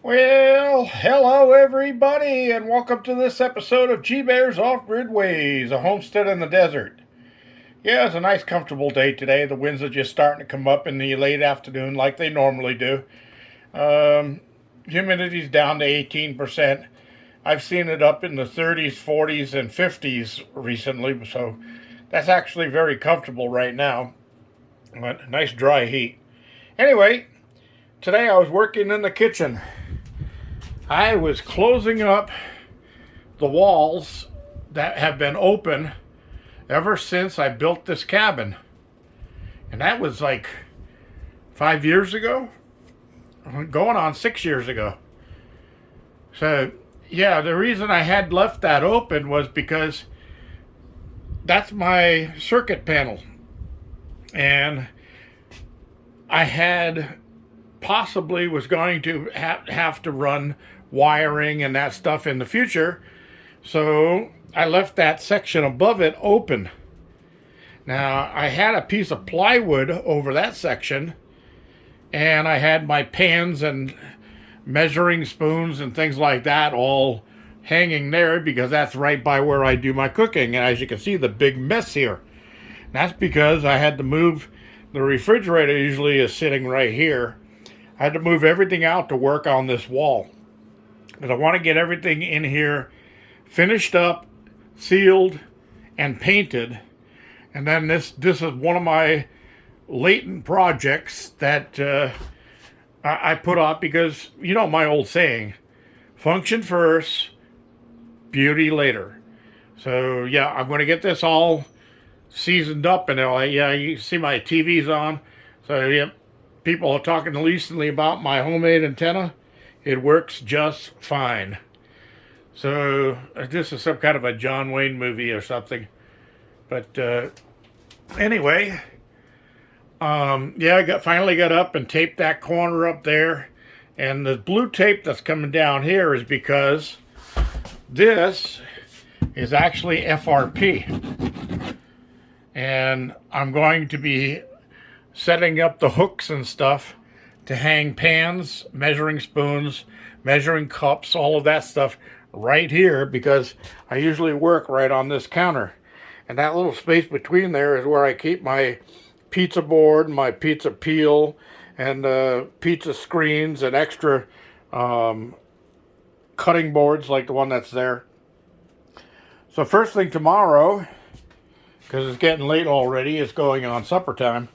Well, hello everybody, and welcome to this episode of G Bear's Off-Grid Ways, a homestead in the desert. Yeah, it's a nice, comfortable day today. The winds are just starting to come up in the late afternoon like they normally do. Humidity's down to 18%. I've seen it up in the 30s, 40s, and 50s recently, so that's actually very comfortable right now. But nice dry heat. Anyway, today I was working in the kitchen. I was closing up the walls that have been open ever since I built this cabin. And that was like 5 years ago, going on 6 years ago. So, yeah, the reason I had left that open was because that's my circuit panel. And I had possibly was going to have to run wiring and that stuff in the future. So I left that section above it open. Now I had a piece of plywood over that section, and I had my pans and measuring spoons and things like that all hanging there because that's right by where I do my cooking. And as you can see, the big mess here. That's because I had to move the refrigerator. Usually is sitting right here. I had to move everything out to work on this wall, because I want to get everything in here finished up, sealed, and painted. And then this is one of my latent projects that I put off because, you know, my old saying, function first, beauty later. So yeah, I'm going to get this all seasoned up, and yeah, you see my TV's on. So yeah, people are talking recently about my homemade antenna. It works just fine. So this is some kind of a John Wayne movie or something. But anyway, yeah, I finally got up and taped that corner up there. And the blue tape that's coming down here is because this is actually FRP. And I'm going to be setting up the hooks and stuff to hang pans, measuring spoons, measuring cups, all of that stuff right here, because I usually work right on this counter. And that little space between there is where I keep my pizza board, my pizza peel, and pizza screens and extra cutting boards like the one that's there. So first thing tomorrow, because it's getting late already, it's going on supper time.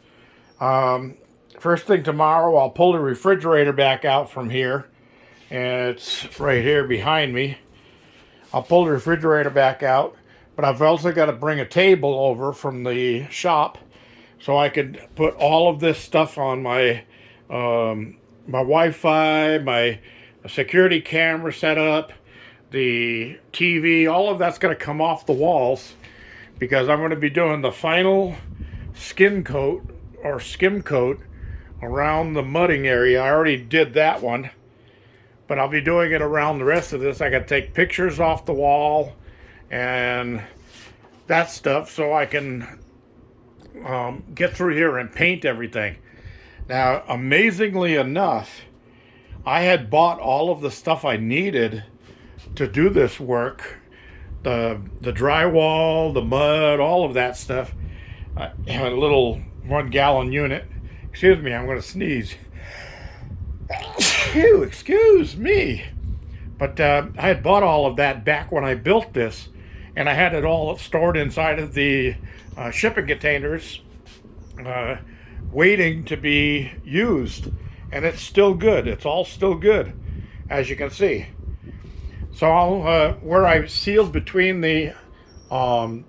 First thing tomorrow, I'll pull the refrigerator back out from here, and it's right here behind me. I'll pull the refrigerator back out, but I've also got to bring a table over from the shop so I could put all of this stuff on my Wi-Fi, my security camera setup, the TV. All of that's going to come off the walls because I'm going to be doing the final skin coat or skim coat around the mudding area. I already did that one, but I'll be doing it around the rest of this. I got to take pictures off the wall and that stuff so I can get through here and paint everything. Now, amazingly enough, I had bought all of the stuff I needed to do this work. The drywall, the mud, all of that stuff. I have a little 1 gallon unit. Excuse me, I'm going to sneeze. Phew, excuse me. But I had bought all of that back when I built this, and I had it all stored inside of the shipping containers, waiting to be used. And it's still good. It's all still good, as you can see. So I'll, where I sealed between the FRP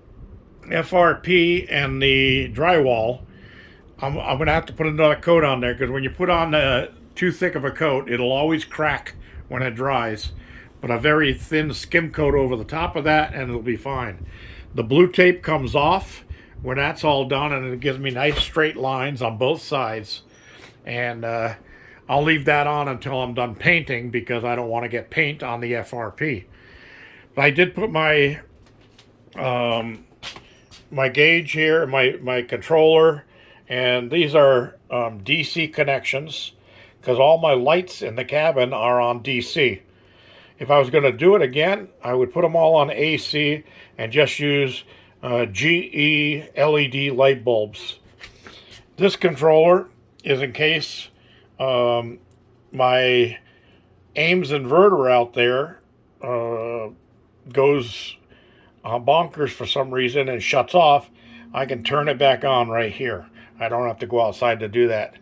and the drywall, I'm going to have to put another coat on there, because when you put on too thick of a coat, it'll always crack when it dries. But a very thin skim coat over the top of that, and it'll be fine. The blue tape comes off when that's all done, and it gives me nice straight lines on both sides. And I'll leave that on until I'm done painting, because I don't want to get paint on the FRP. But I did put my my gauge here, my controller, and these are DC connections, because all my lights in the cabin are on DC. If I was going to do it again, I would put them all on AC and just use GE LED light bulbs. This controller is in case my Ames inverter out there goes bonkers for some reason and shuts off. I can turn it back on right here. I don't have to go outside to do that.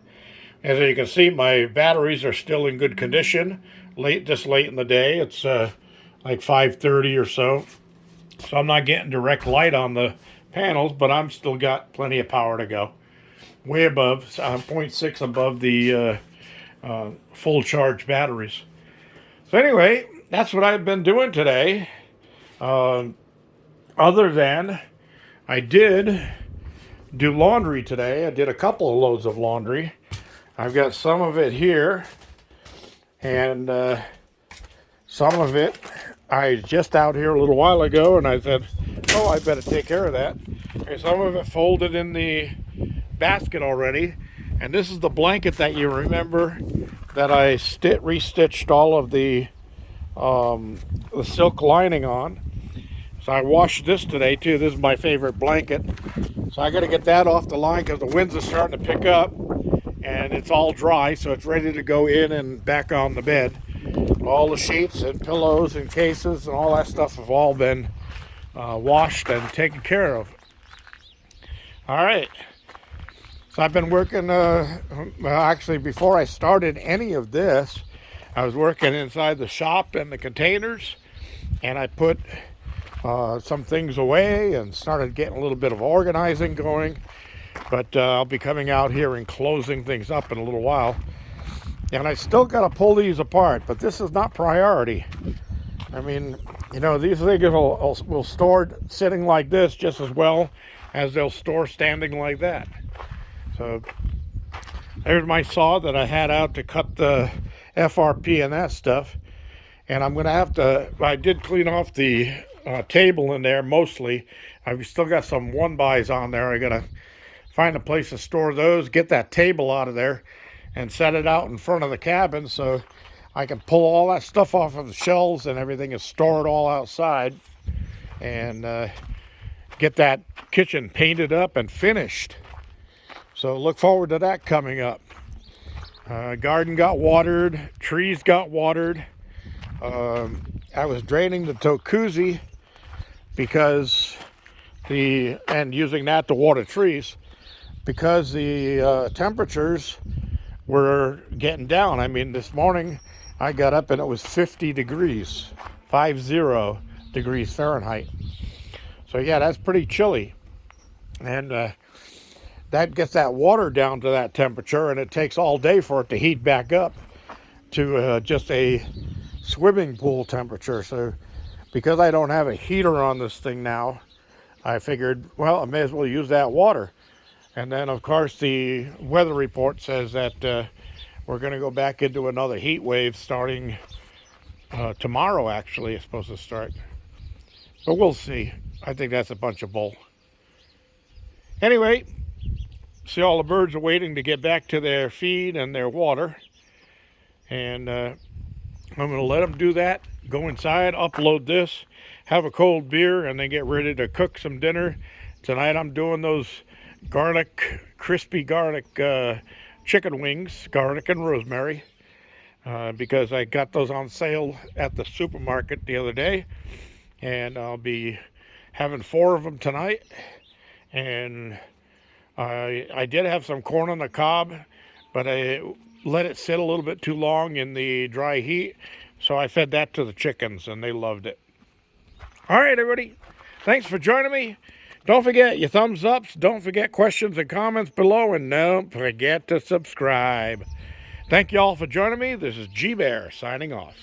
As you can see, my batteries are still in good condition. This late in the day, it's like 5:30 or so. So I'm not getting direct light on the panels, but I'm still got plenty of power to go. Way above, 0.6 above the full charge batteries. So anyway, that's what I've been doing today. Other than I did do laundry today. I did a couple of loads of laundry. I've got some of it here, and some of it I just out here a little while ago, and I said, oh, I better take care of that. And some of it folded in the basket already, and this is the blanket that you remember that I restitched all of the silk lining on. So I washed this today too. This is my favorite blanket. So I got to get that off the line because the winds are starting to pick up and it's all dry, so it's ready to go in and back on the bed. All the sheets and pillows and cases and all that stuff have all been washed and taken care of. All right. So I've been working, well, actually before I started any of this, I was working inside the shop and the containers, and I put some things away and started getting a little bit of organizing going. But I'll be coming out here and closing things up in a little while. And I still got to pull these apart, but this is not priority. I mean, you know, these things will store sitting like this just as well as they'll store standing like that. So there's my saw that I had out to cut the FRP and that stuff. And I'm going to have to, I did clean off the table in there mostly. I've still got some 1-bys on there. I got to find a place to store those, get that table out of there, and set it out in front of the cabin so I can pull all that stuff off of the shelves and everything is stored all outside, and get that kitchen painted up and finished. So look forward to that coming up. Garden got watered, trees got watered. I was draining the Tokuzi because and using that to water trees because the temperatures were getting down. I mean, this morning I got up and it was 50 degrees, 50 degrees Fahrenheit. So yeah, that's pretty chilly. And that gets that water down to that temperature, and it takes all day for it to heat back up to just a swimming pool temperature. So because I don't have a heater on this thing now, I figured, well, I may as well use that water. And then, of course, the weather report says that we're going to go back into another heat wave starting tomorrow, actually. It's supposed to start. But we'll see. I think that's a bunch of bull. Anyway, see, all the birds are waiting to get back to their feed and their water. And I'm going to let them do that, go inside, upload this, have a cold beer, and then get ready to cook some dinner. Tonight I'm doing those crispy garlic chicken wings, garlic and rosemary, because I got those on sale at the supermarket the other day. And I'll be having 4 of them tonight. And I did have some corn on the cob, but I let it sit a little bit too long in the dry heat, so I fed that to the chickens and they loved it. All right, everybody, thanks for joining me. Don't forget your thumbs ups, don't forget questions and comments below, and don't forget to subscribe. Thank you all for joining me. This is G Bear signing off.